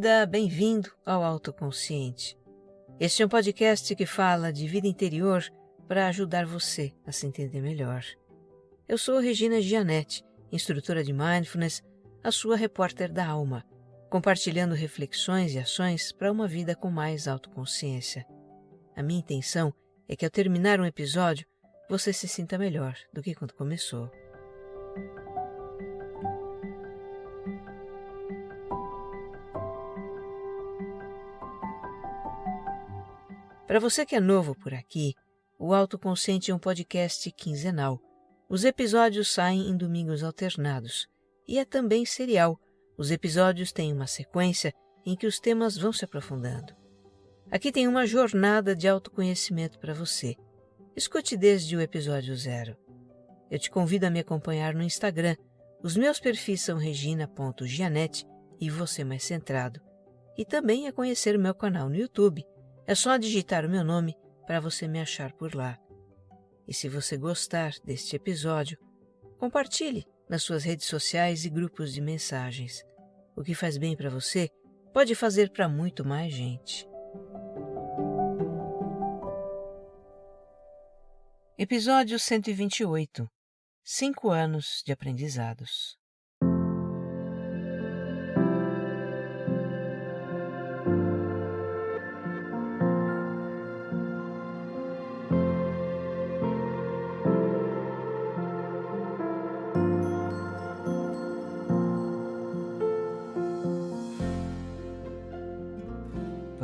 Bem-vinda, bem-vindo ao Autoconsciente. Este é um podcast que fala de vida interior para ajudar você a se entender melhor. Eu sou Regina Gianetti, instrutora de Mindfulness, a sua repórter da alma, compartilhando reflexões e ações para uma vida com mais autoconsciência. A minha intenção é que ao terminar um episódio, você se sinta melhor do que quando começou. Para você que é novo por aqui, o Autoconsciente é um podcast quinzenal. Os episódios saem em domingos alternados e é também serial. Os episódios têm uma sequência em que os temas vão se aprofundando. Aqui tem uma jornada de autoconhecimento para você. Escute desde o episódio 0. Eu te convido a me acompanhar no Instagram. Os meus perfis são regina.gianetti e você mais centrado. E também a conhecer o meu canal no YouTube. É só digitar o meu nome para você me achar por lá. E se você gostar deste episódio, compartilhe nas suas redes sociais e grupos de mensagens. O que faz bem para você pode fazer para muito mais gente. Episódio 128. 5 anos de aprendizados.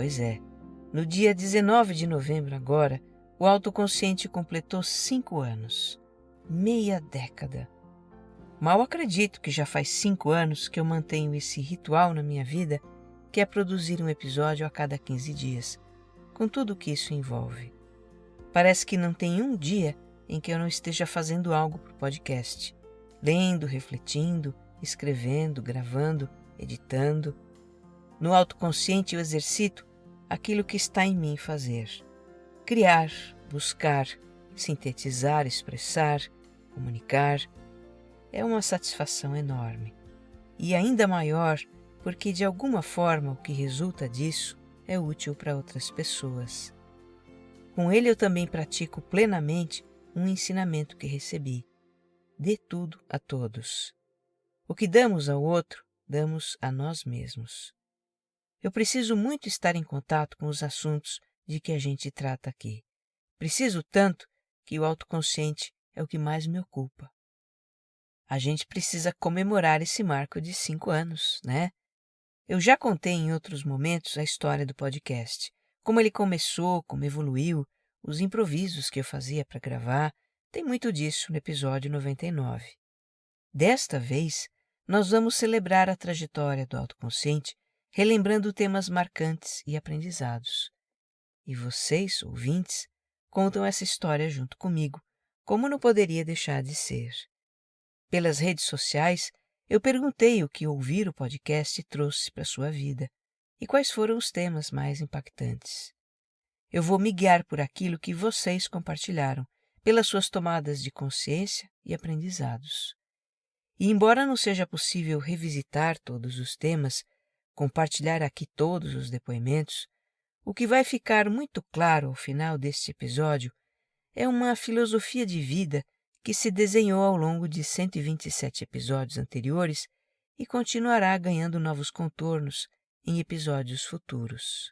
Pois é, no dia 19 de novembro agora, o Autoconsciente completou 5 anos. Meia década. Mal acredito que já faz 5 anos que eu mantenho esse ritual na minha vida, que é produzir um episódio a cada 15 dias, com tudo o que isso envolve. Parece que não tem um dia em que eu não esteja fazendo algo para o podcast. Lendo, refletindo, escrevendo, gravando, editando. No Autoconsciente eu exercito aquilo que está em mim fazer. Criar, buscar, sintetizar, expressar, comunicar. É uma satisfação enorme. E ainda maior porque, de alguma forma, o que resulta disso é útil para outras pessoas. Com ele eu também pratico plenamente um ensinamento que recebi. Dê tudo a todos. O que damos ao outro, damos a nós mesmos. Eu preciso muito estar em contato com os assuntos de que a gente trata aqui. Preciso tanto que o autoconsciente é o que mais me ocupa. A gente precisa comemorar esse marco de 5 anos, né? Eu já contei em outros momentos a história do podcast, como ele começou, como evoluiu, os improvisos que eu fazia para gravar, tem muito disso no episódio 99. Desta vez, nós vamos celebrar a trajetória do autoconsciente relembrando temas marcantes e aprendizados. E vocês, ouvintes, contam essa história junto comigo, como não poderia deixar de ser. Pelas redes sociais, eu perguntei o que ouvir o podcast trouxe para a sua vida e quais foram os temas mais impactantes. Eu vou me guiar por aquilo que vocês compartilharam, pelas suas tomadas de consciência e aprendizados. E embora não seja possível revisitar todos os temas, compartilhar aqui todos os depoimentos, o que vai ficar muito claro ao final deste episódio é uma filosofia de vida que se desenhou ao longo de 127 episódios anteriores e continuará ganhando novos contornos em episódios futuros.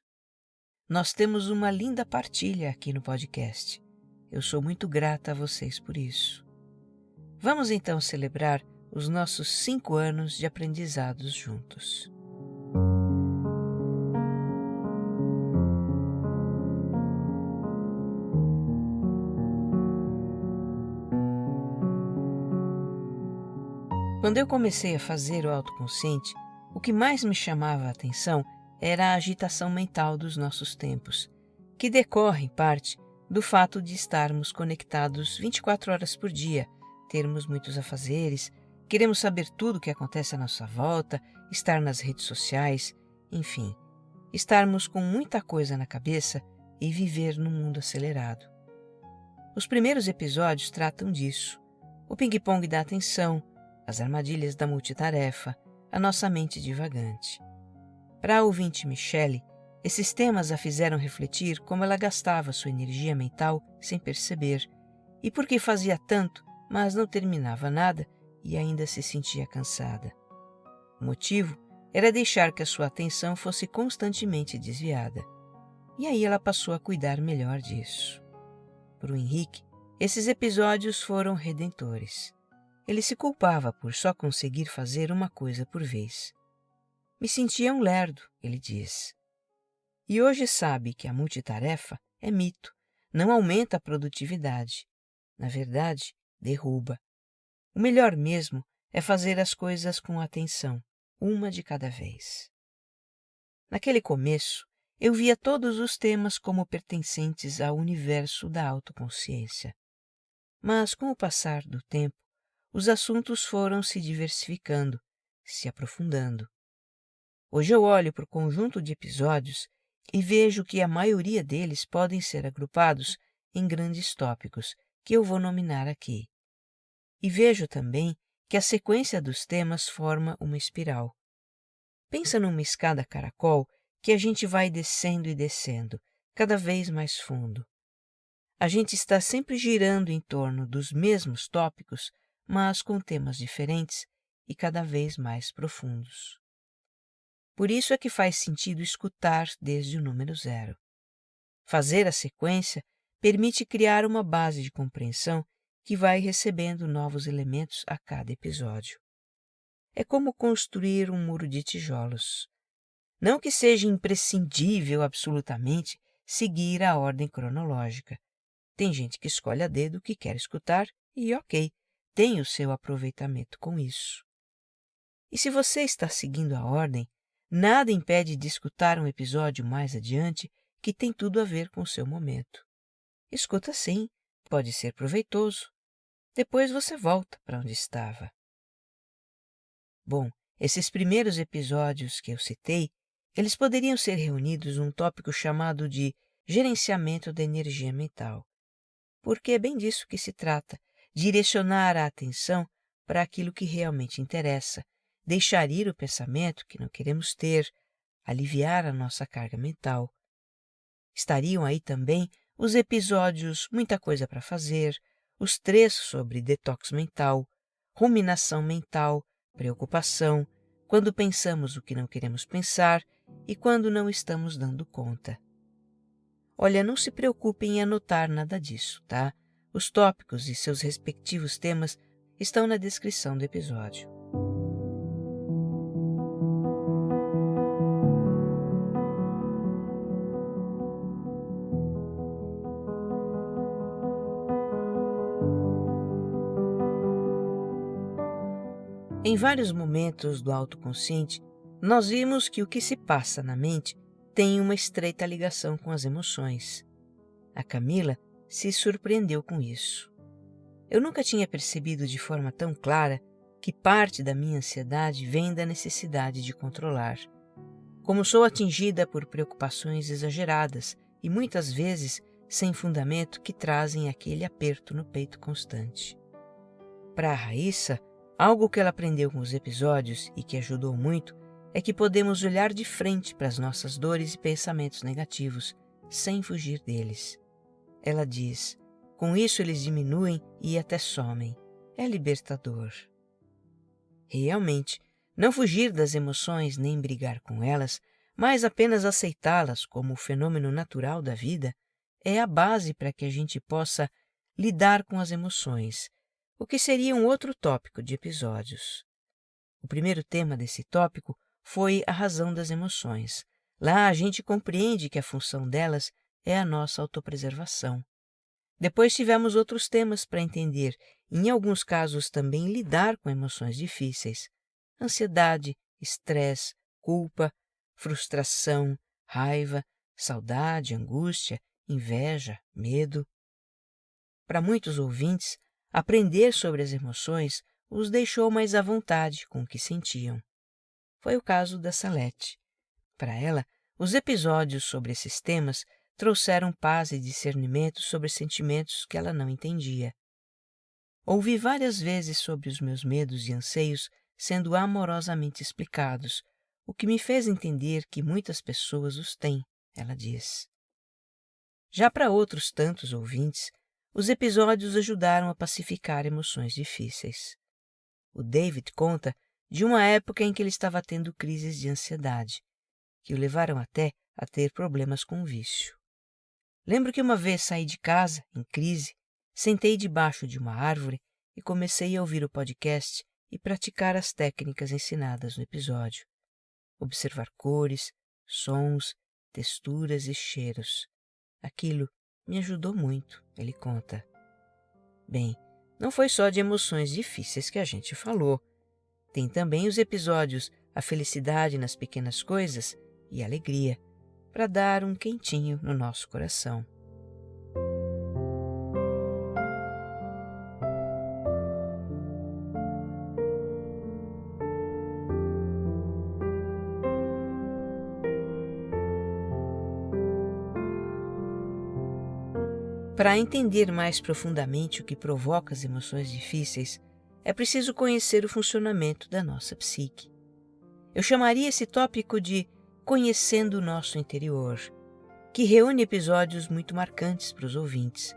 Nós temos uma linda partilha aqui no podcast. Eu sou muito grata a vocês por isso. Vamos então celebrar os nossos 5 anos de aprendizados juntos. Quando eu comecei a fazer o autoconsciente, o que mais me chamava a atenção era a agitação mental dos nossos tempos, que decorre, em parte, do fato de estarmos conectados 24 horas por dia, termos muitos afazeres, queremos saber tudo o que acontece à nossa volta, estar nas redes sociais, enfim, estarmos com muita coisa na cabeça e viver num mundo acelerado. Os primeiros episódios tratam disso, o ping-pong da atenção, as armadilhas da multitarefa, a nossa mente divagante. Para a ouvinte Michele, esses temas a fizeram refletir como ela gastava sua energia mental sem perceber, e por que fazia tanto, mas não terminava nada e ainda se sentia cansada. O motivo era deixar que a sua atenção fosse constantemente desviada. E aí ela passou a cuidar melhor disso. Para o Henrique, esses episódios foram redentores. Ele se culpava por só conseguir fazer uma coisa por vez. Me sentia um lerdo, ele diz. E hoje sabe que a multitarefa é mito, não aumenta a produtividade. Na verdade, derruba. O melhor mesmo é fazer as coisas com atenção, uma de cada vez. Naquele começo, eu via todos os temas como pertencentes ao universo da autoconsciência. Mas, com o passar do tempo, os assuntos foram se diversificando, se aprofundando. Hoje eu olho para o conjunto de episódios e vejo que a maioria deles podem ser agrupados em grandes tópicos, que eu vou nominar aqui. E vejo também que a sequência dos temas forma uma espiral. Pensa numa escada caracol que a gente vai descendo e descendo, cada vez mais fundo. A gente está sempre girando em torno dos mesmos tópicos, mas com temas diferentes e cada vez mais profundos. Por isso é que faz sentido escutar desde o número 0. Fazer a sequência permite criar uma base de compreensão que vai recebendo novos elementos a cada episódio. É como construir um muro de tijolos. Não que seja imprescindível absolutamente seguir a ordem cronológica. Tem gente que escolhe a dedo o que quer escutar e, ok, tem o seu aproveitamento com isso. E se você está seguindo a ordem, nada impede de escutar um episódio mais adiante que tem tudo a ver com o seu momento. Escuta sim, pode ser proveitoso. Depois você volta para onde estava. Bom, esses primeiros episódios que eu citei, eles poderiam ser reunidos num tópico chamado de gerenciamento da energia mental. Porque é bem disso que se trata, direcionar a atenção para aquilo que realmente interessa, deixar ir o pensamento que não queremos ter, aliviar a nossa carga mental. Estariam aí também os episódios Muita Coisa para Fazer, os 3 sobre detox mental, ruminação mental, preocupação, quando pensamos o que não queremos pensar e quando não estamos dando conta. Olha, não se preocupe em anotar nada disso, tá? Os tópicos e seus respectivos temas estão na descrição do episódio. Em vários momentos do autoconsciente, nós vimos que o que se passa na mente tem uma estreita ligação com as emoções. A Camila se surpreendeu com isso. Eu nunca tinha percebido de forma tão clara que parte da minha ansiedade vem da necessidade de controlar. Como sou atingida por preocupações exageradas e muitas vezes sem fundamento que trazem aquele aperto no peito constante. Para a Raíssa, algo que ela aprendeu com os episódios e que ajudou muito é que podemos olhar de frente para as nossas dores e pensamentos negativos, sem fugir deles. Ela diz, com isso eles diminuem e até somem. É libertador. Realmente, não fugir das emoções nem brigar com elas, mas apenas aceitá-las como o fenômeno natural da vida, é a base para que a gente possa lidar com as emoções, o que seria um outro tópico de episódios. O primeiro tema desse tópico foi a razão das emoções. Lá a gente compreende que a função delas é a nossa autopreservação. Depois tivemos outros temas para entender, e em alguns casos também lidar com emoções difíceis. Ansiedade, estresse, culpa, frustração, raiva, saudade, angústia, inveja, medo. Para muitos ouvintes, aprender sobre as emoções os deixou mais à vontade com o que sentiam. Foi o caso da Salete. Para ela, os episódios sobre esses temas trouxeram paz e discernimento sobre sentimentos que ela não entendia. Ouvi várias vezes sobre os meus medos e anseios sendo amorosamente explicados, o que me fez entender que muitas pessoas os têm, ela diz. Já para outros tantos ouvintes, os episódios ajudaram a pacificar emoções difíceis. O David conta de uma época em que ele estava tendo crises de ansiedade, que o levaram até a ter problemas com o vício. Lembro que uma vez saí de casa, em crise, sentei debaixo de uma árvore e comecei a ouvir o podcast e praticar as técnicas ensinadas no episódio. Observar cores, sons, texturas e cheiros. Aquilo me ajudou muito, ele conta. Bem, não foi só de emoções difíceis que a gente falou. Tem também os episódios A Felicidade nas Pequenas Coisas e Alegria, para dar um quentinho no nosso coração. Para entender mais profundamente o que provoca as emoções difíceis, é preciso conhecer o funcionamento da nossa psique. Eu chamaria esse tópico de Conhecendo o Nosso Interior, que reúne episódios muito marcantes para os ouvintes.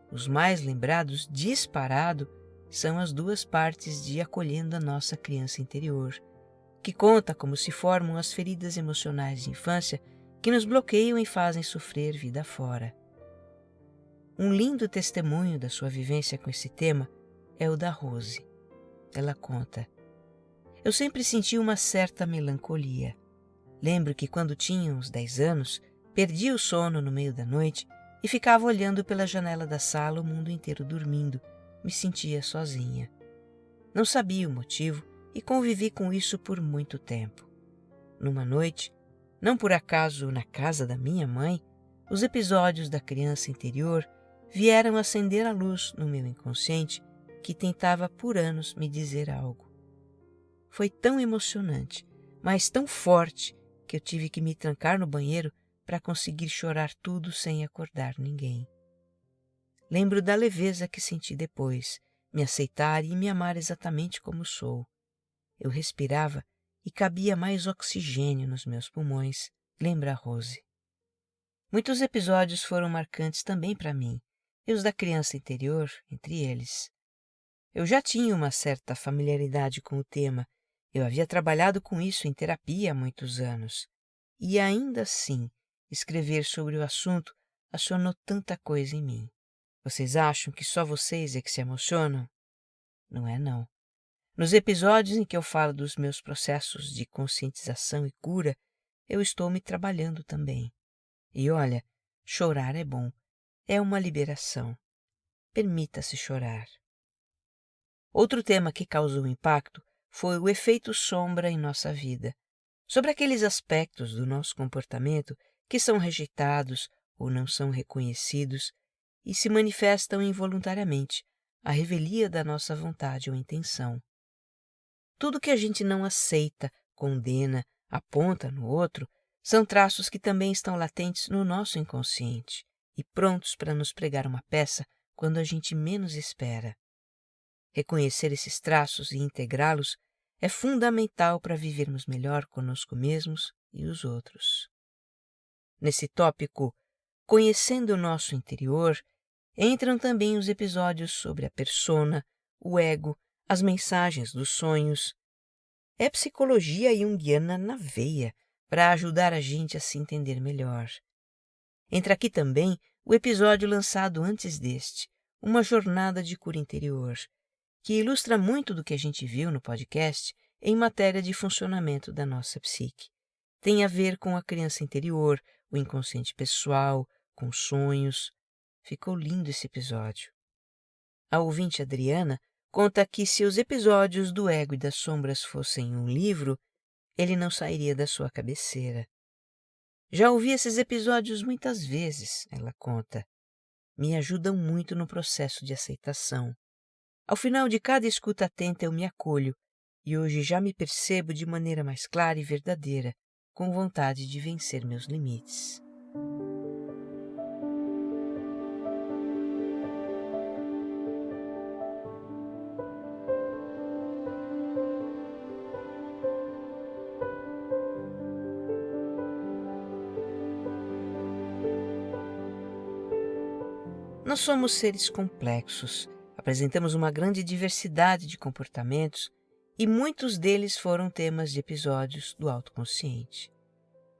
Os mais lembrados, disparado, são as duas partes de Acolhendo a Nossa Criança Interior, que conta como se formam as feridas emocionais de infância que nos bloqueiam e fazem sofrer vida fora. Um lindo testemunho da sua vivência com esse tema é o da Rose. Ela conta: eu sempre senti uma certa melancolia. Lembro que quando tinha uns 10 anos, perdi o sono no meio da noite e ficava olhando pela janela da sala o mundo inteiro dormindo. Me sentia sozinha. Não sabia o motivo e convivi com isso por muito tempo. Numa noite, não por acaso na casa da minha mãe, os episódios da criança interior vieram acender a luz no meu inconsciente que tentava por anos me dizer algo. Foi tão emocionante, mas tão forte, que eu tive que me trancar no banheiro para conseguir chorar tudo sem acordar ninguém. Lembro da leveza que senti depois, me aceitar e me amar exatamente como sou. Eu respirava e cabia mais oxigênio nos meus pulmões, lembra a Rose. Muitos episódios foram marcantes também para mim, e os da criança interior, entre eles. Eu já tinha uma certa familiaridade com o tema, eu havia trabalhado com isso em terapia há muitos anos. E ainda assim, escrever sobre o assunto acionou tanta coisa em mim. Vocês acham que só vocês é que se emocionam? Não é não. Nos episódios em que eu falo dos meus processos de conscientização e cura, eu estou me trabalhando também. E olha, chorar é bom. É uma liberação. Permita-se chorar. Outro tema que causou impacto foi o efeito sombra em nossa vida, sobre aqueles aspectos do nosso comportamento que são rejeitados ou não são reconhecidos e se manifestam involuntariamente, à revelia da nossa vontade ou intenção. Tudo que a gente não aceita, condena, aponta no outro, são traços que também estão latentes no nosso inconsciente e prontos para nos pregar uma peça quando a gente menos espera. Reconhecer esses traços e integrá-los é fundamental para vivermos melhor conosco mesmos e os outros. Nesse tópico, Conhecendo o Nosso Interior, entram também os episódios sobre a persona, o ego, as mensagens dos sonhos. É psicologia junguiana na veia para ajudar a gente a se entender melhor. Entra aqui também o episódio lançado antes deste, Uma Jornada de Cura Interior, que ilustra muito do que a gente viu no podcast em matéria de funcionamento da nossa psique. Tem a ver com a criança interior, o inconsciente pessoal, com sonhos. Ficou lindo esse episódio. A ouvinte Adriana conta que se os episódios do ego e das sombras fossem um livro, ele não sairia da sua cabeceira. Já ouvi esses episódios muitas vezes, ela conta. Me ajudam muito no processo de aceitação. Ao final de cada escuta atenta eu me acolho e hoje já me percebo de maneira mais clara e verdadeira, com vontade de vencer meus limites. Nós somos seres complexos, apresentamos uma grande diversidade de comportamentos e muitos deles foram temas de episódios do autoconsciente.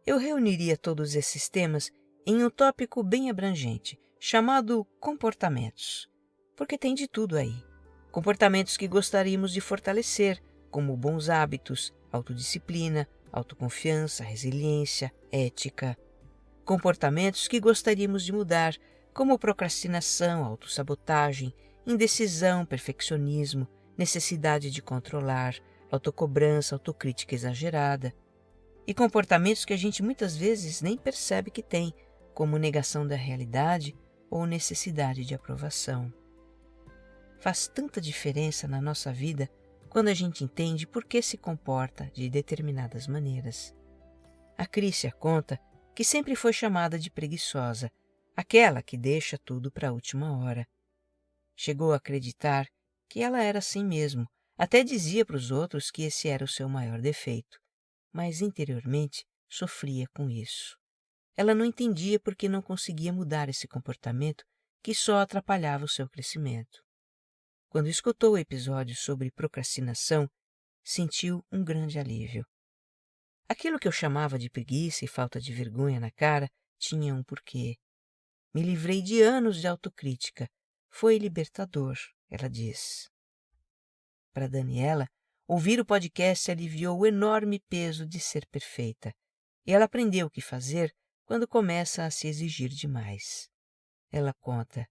Eu reuniria todos esses temas em um tópico bem abrangente, chamado comportamentos, porque tem de tudo aí. Comportamentos que gostaríamos de fortalecer, como bons hábitos, autodisciplina, autoconfiança, resiliência, ética. Comportamentos que gostaríamos de mudar, como procrastinação, autossabotagem, indecisão, perfeccionismo, necessidade de controlar, autocobrança, autocrítica exagerada. E comportamentos que a gente muitas vezes nem percebe que tem, como negação da realidade ou necessidade de aprovação. Faz tanta diferença na nossa vida quando a gente entende por que se comporta de determinadas maneiras. A Crícia conta que sempre foi chamada de preguiçosa, aquela que deixa tudo para a última hora. Chegou a acreditar que ela era assim mesmo, até dizia para os outros que esse era o seu maior defeito, mas interiormente sofria com isso. Ela não entendia por que não conseguia mudar esse comportamento que só atrapalhava o seu crescimento. Quando escutou o episódio sobre procrastinação, sentiu um grande alívio. Aquilo que eu chamava de preguiça e falta de vergonha na cara tinha um porquê. Me livrei de anos de autocrítica. Foi libertador, ela diz. Para Daniela, ouvir o podcast aliviou o enorme peso de ser perfeita, e ela aprendeu o que fazer quando começa a se exigir demais. Ela conta: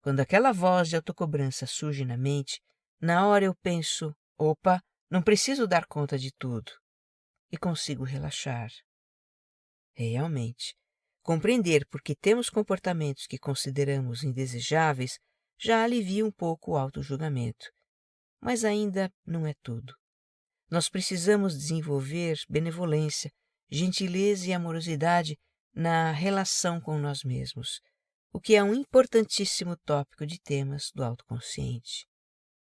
quando aquela voz de autocobrança surge na mente, na hora eu penso, opa, não preciso dar conta de tudo, e consigo relaxar. Realmente, compreender por que temos comportamentos que consideramos indesejáveis já alivia um pouco o autojulgamento. Mas ainda não é tudo. Nós precisamos desenvolver benevolência, gentileza e amorosidade na relação com nós mesmos, o que é um importantíssimo tópico de temas do autoconsciente.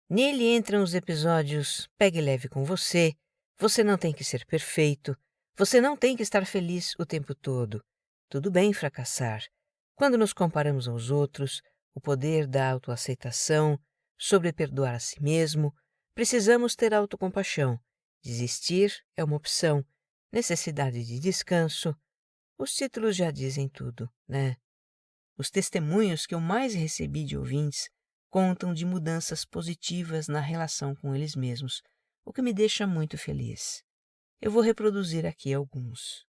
Nele entram os episódios Pegue Leve com Você, Você Não Tem Que Ser Perfeito, Você Não Tem Que Estar Feliz o Tempo Todo, Tudo Bem Fracassar, Quando Nos Comparamos aos Outros, O Poder da Autoaceitação, Sobre Perdoar a Si Mesmo, Precisamos Ter Autocompaixão, Desistir é uma opção, Necessidade de Descanso. Os títulos já dizem tudo, né? Os testemunhos que eu mais recebi de ouvintes contam de mudanças positivas na relação com eles mesmos, o que me deixa muito feliz. Eu vou reproduzir aqui alguns.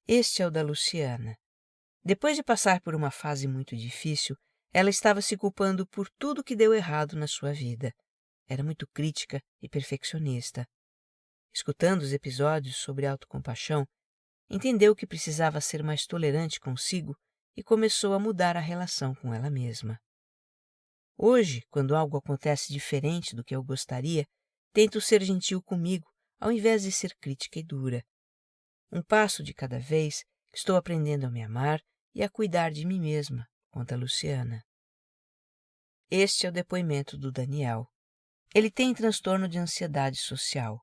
Este é o da Luciana. Depois de passar por uma fase muito difícil, ela estava se culpando por tudo que deu errado na sua vida. Era muito crítica e perfeccionista. Escutando os episódios sobre autocompaixão, entendeu que precisava ser mais tolerante consigo e começou a mudar a relação com ela mesma. Hoje, quando algo acontece diferente do que eu gostaria, tento ser gentil comigo, ao invés de ser crítica e dura. Um passo de cada vez, estou aprendendo a me amar e a cuidar de mim mesma, conta a Luciana. Este é o depoimento do Daniel. Ele tem transtorno de ansiedade social,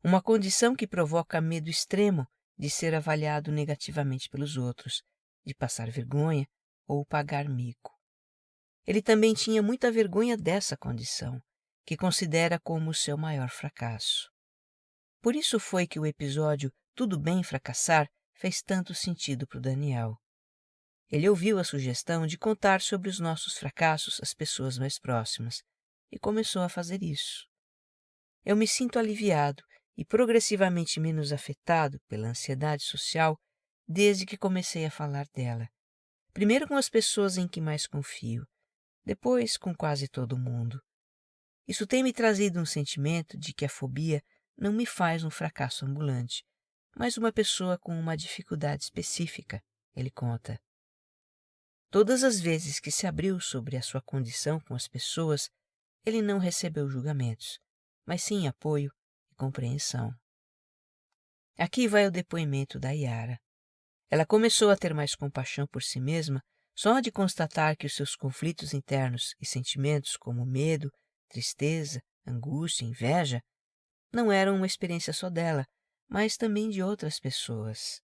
uma condição que provoca medo extremo de ser avaliado negativamente pelos outros, de passar vergonha ou pagar mico. Ele também tinha muita vergonha dessa condição, que considera como seu maior fracasso. Por isso foi que o episódio Tudo Bem Fracassar fez tanto sentido para o Daniel. Ele ouviu a sugestão de contar sobre os nossos fracassos às pessoas mais próximas e começou a fazer isso. Eu me sinto aliviado e progressivamente menos afetado pela ansiedade social desde que comecei a falar dela. Primeiro com as pessoas em que mais confio, depois com quase todo mundo. Isso tem me trazido um sentimento de que a fobia não me faz um fracasso ambulante, mas uma pessoa com uma dificuldade específica, ele conta. Todas as vezes que se abriu sobre a sua condição com as pessoas, ele não recebeu julgamentos, mas sim apoio e compreensão. Aqui vai o depoimento da Yara. Ela começou a ter mais compaixão por si mesma só de constatar que os seus conflitos internos e sentimentos como medo, tristeza, angústia, inveja, não eram uma experiência só dela, mas também de outras pessoas.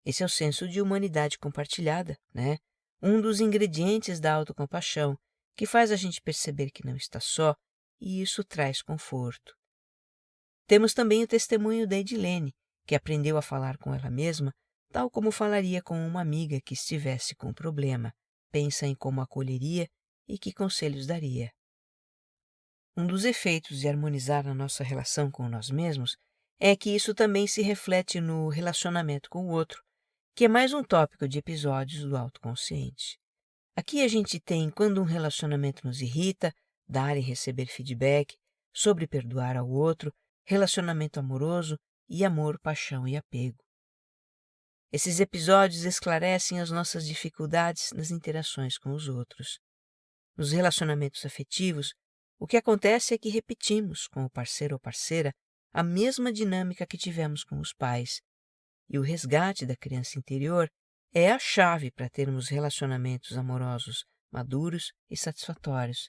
Esse é o senso de humanidade compartilhada, né? um dos ingredientes da autocompaixão, que faz a gente perceber que não está só, e isso traz conforto. Temos também o testemunho da Edilene, que aprendeu a falar com ela mesma, tal como falaria com uma amiga que estivesse com um problema, pensa em como acolheria e que conselhos daria. Um dos efeitos de harmonizar a nossa relação com nós mesmos é que isso também se reflete no relacionamento com o outro, que é mais um tópico de episódios do autoconsciente. Aqui a gente tem quando um relacionamento nos irrita, dar e receber feedback, sobre perdoar ao outro, relacionamento amoroso e amor, paixão e apego. Esses episódios esclarecem as nossas dificuldades nas interações com os outros. Nos relacionamentos afetivos, o que acontece é que repetimos com o parceiro ou parceira a mesma dinâmica que tivemos com os pais, e o resgate da criança interior é a chave para termos relacionamentos amorosos maduros e satisfatórios.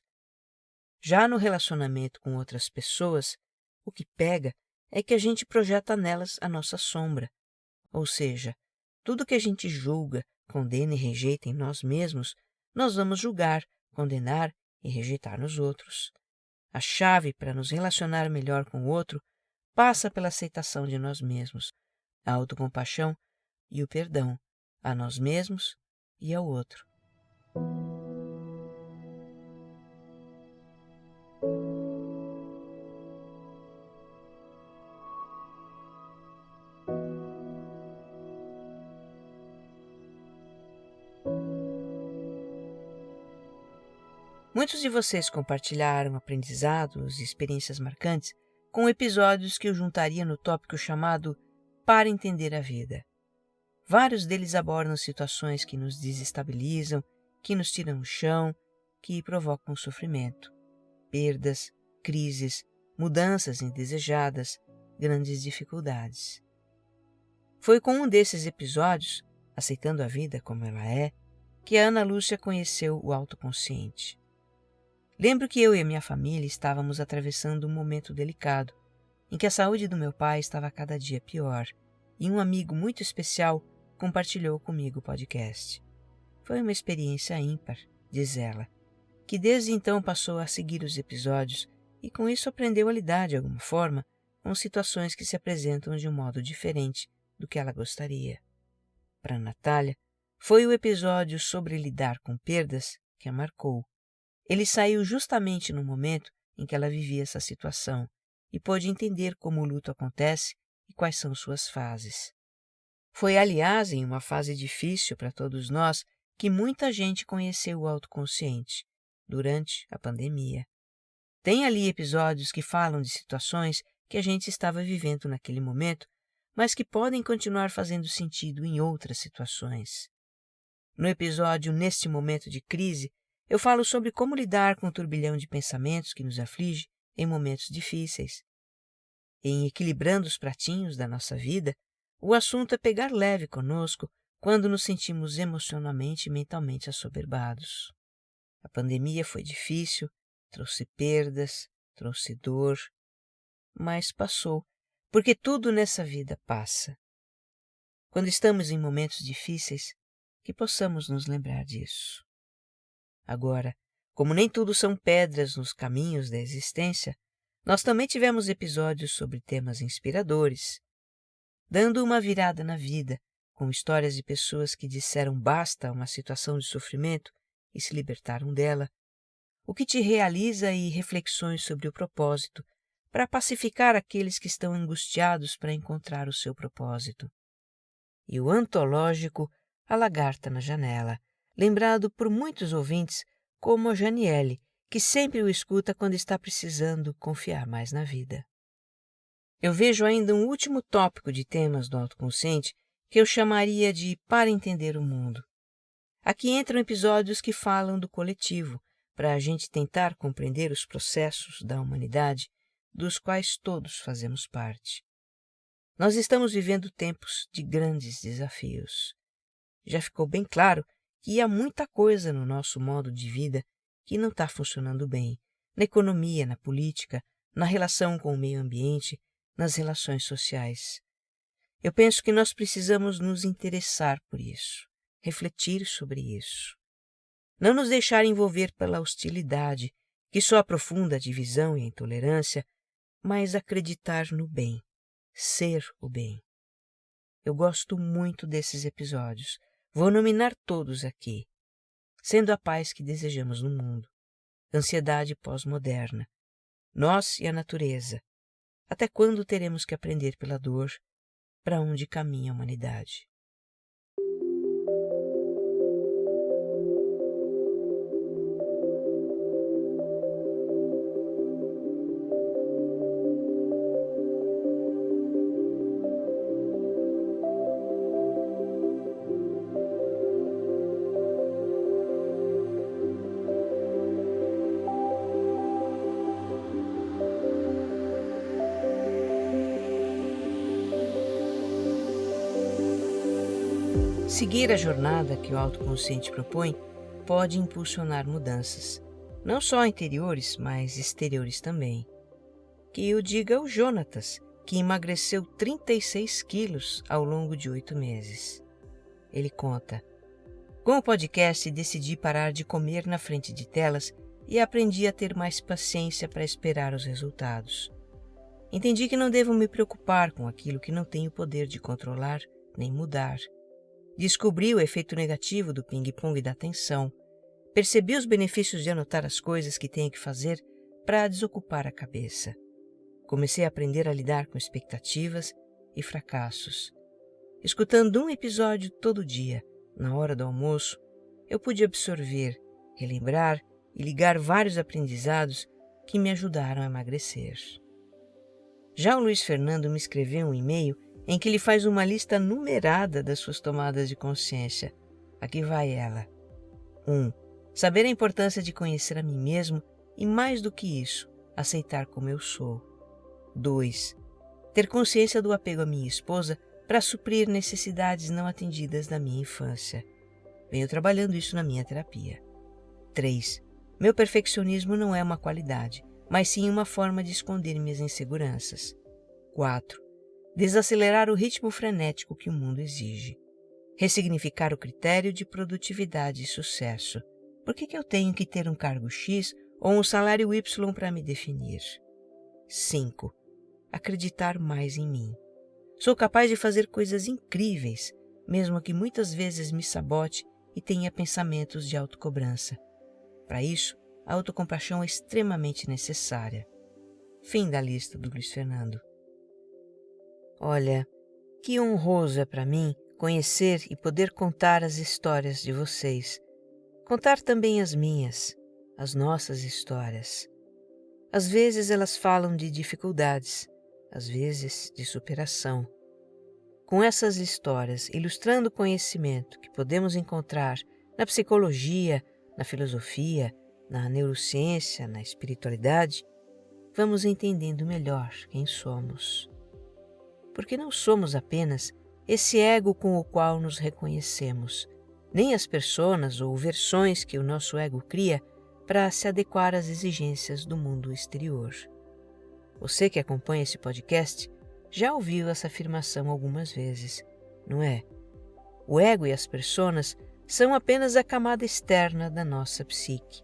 Já no relacionamento com outras pessoas, o que pega é que a gente projeta nelas a nossa sombra, ou seja, tudo que a gente julga, condena e rejeita em nós mesmos, nós vamos julgar, condenar e rejeitar nos outros. A chave para nos relacionar melhor com o outro passa pela aceitação de nós mesmos, a autocompaixão e o perdão a nós mesmos e ao outro. Muitos de vocês compartilharam aprendizados e experiências marcantes com episódios que eu juntaria no tópico chamado Para Entender a Vida. Vários deles abordam situações que nos desestabilizam, que nos tiram o chão, que provocam sofrimento, perdas, crises, mudanças indesejadas, grandes dificuldades. Foi com um desses episódios, aceitando a vida como ela é, que a Ana Lúcia conheceu o autoconsciente. Lembro que eu e a minha família estávamos atravessando um momento delicado, em que a saúde do meu pai estava cada dia pior, e um amigo muito especial compartilhou comigo o podcast. Foi uma experiência ímpar, diz ela, que desde então passou a seguir os episódios e com isso aprendeu a lidar de alguma forma com situações que se apresentam de um modo diferente do que ela gostaria. Para Natália, foi o episódio sobre lidar com perdas que a marcou. Ele saiu justamente no momento em que ela vivia essa situação e pôde entender como o luto acontece e quais são suas fases. Foi, aliás, em uma fase difícil para todos nós que muita gente conheceu o autoconsciente, durante a pandemia. Tem ali episódios que falam de situações que a gente estava vivendo naquele momento, mas que podem continuar fazendo sentido em outras situações. No episódio Neste Momento de Crise, eu falo sobre como lidar com o turbilhão de pensamentos que nos aflige em momentos difíceis. Em Equilibrando os Pratinhos da Nossa Vida, o assunto é pegar leve conosco quando nos sentimos emocionalmente e mentalmente assoberbados. A pandemia foi difícil, trouxe perdas, trouxe dor, mas passou, porque tudo nessa vida passa. Quando estamos em momentos difíceis, que possamos nos lembrar disso. Agora, como nem tudo são pedras nos caminhos da existência, nós também tivemos episódios sobre temas inspiradores, dando uma virada na vida, com histórias de pessoas que disseram basta a uma situação de sofrimento e se libertaram dela, o que te realiza e reflexões sobre o propósito, para pacificar aqueles que estão angustiados para encontrar o seu propósito. E o antológico A Lagarta na Janela, lembrado por muitos ouvintes como a Janiele, que sempre o escuta quando está precisando confiar mais na vida. Eu vejo ainda um último tópico de temas do autoconsciente que eu chamaria de Para Entender o Mundo. Aqui entram episódios que falam do coletivo, para a gente tentar compreender os processos da humanidade, dos quais todos fazemos parte. Nós estamos vivendo tempos de grandes desafios. Já ficou bem claro que há muita coisa no nosso modo de vida que não está funcionando bem, na economia, na política, na relação com o meio ambiente, nas relações sociais. Eu penso que nós precisamos nos interessar por isso, refletir sobre isso. não nos deixar envolver pela hostilidade, que só aprofunda a divisão e a intolerância, mas acreditar no bem, ser o bem. Eu gosto muito desses episódios. Vou nominar todos aqui. Sendo a paz que desejamos no mundo, ansiedade pós-moderna, nós e a natureza. Até quando teremos que aprender pela dor? Para onde caminha a humanidade? Seguir a jornada que o autoconsciente propõe pode impulsionar mudanças, não só interiores, mas exteriores também. Que o diga o Jonatas, que emagreceu 36 quilos ao longo de 8 meses. Ele conta: com o podcast decidi parar de comer na frente de telas e aprendi a ter mais paciência para esperar os resultados. Entendi que não devo me preocupar com aquilo que não tenho poder de controlar nem mudar. Descobri o efeito negativo do ping-pong da atenção. Percebi os benefícios de anotar as coisas que tenho que fazer para desocupar a cabeça. Comecei a aprender a lidar com expectativas e fracassos. Escutando um episódio todo dia, na hora do almoço, eu pude absorver, relembrar e ligar vários aprendizados que me ajudaram a emagrecer. Já o Luiz Fernando me escreveu um e-mail em que ele faz uma lista numerada das suas tomadas de consciência. Aqui vai ela. 1. Saber a importância de conhecer a mim mesmo e, mais do que isso, aceitar como eu sou. 2. Ter consciência do apego à minha esposa para suprir necessidades não atendidas da minha infância. Venho trabalhando isso na minha terapia. 3. Meu perfeccionismo não é uma qualidade, mas sim uma forma de esconder minhas inseguranças. 4. Desacelerar o ritmo frenético que o mundo exige. Ressignificar o critério de produtividade e sucesso. Por que eu tenho que ter um cargo X ou um salário Y para me definir? 5. Acreditar mais em mim. Sou capaz de fazer coisas incríveis, mesmo que muitas vezes me sabote e tenha pensamentos de autocobrança. Para isso, a autocompaixão é extremamente necessária. Fim da lista do Luiz Fernando. Olha, que honroso é para mim conhecer e poder contar as histórias de vocês. Contar também as minhas, as nossas histórias. Às vezes elas falam de dificuldades, às vezes de superação. Com essas histórias, ilustrando o conhecimento que podemos encontrar na psicologia, na filosofia, na neurociência, na espiritualidade, vamos entendendo melhor quem somos. Porque não somos apenas esse ego com o qual nos reconhecemos, nem as personas ou versões que o nosso ego cria para se adequar às exigências do mundo exterior. Você que acompanha esse podcast já ouviu essa afirmação algumas vezes, não é? O ego e as personas são apenas a camada externa da nossa psique.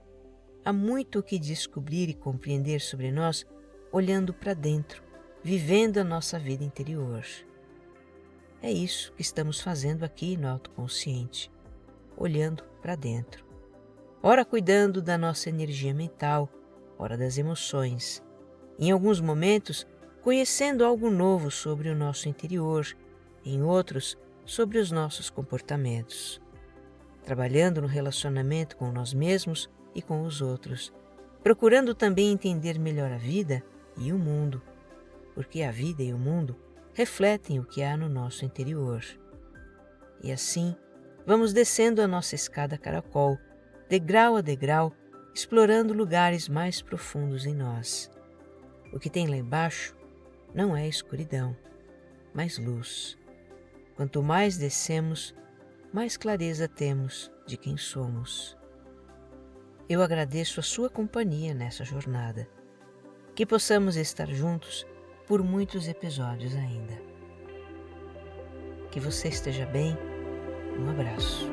Há muito o que descobrir e compreender sobre nós olhando para dentro, vivendo a nossa vida interior. É isso que estamos fazendo aqui no Autoconsciente, olhando para dentro. Ora cuidando da nossa energia mental, ora das emoções. Em alguns momentos, conhecendo algo novo sobre o nosso interior, em outros, sobre os nossos comportamentos. Trabalhando no relacionamento com nós mesmos e com os outros, procurando também entender melhor a vida e o mundo, porque a vida e o mundo refletem o que há no nosso interior. E assim, vamos descendo a nossa escada caracol, degrau a degrau, explorando lugares mais profundos em nós. O que tem lá embaixo não é escuridão, mas luz. Quanto mais descemos, mais clareza temos de quem somos. Eu agradeço a sua companhia nessa jornada. Que possamos estar juntos por muitos episódios ainda. Que você esteja bem. Um abraço.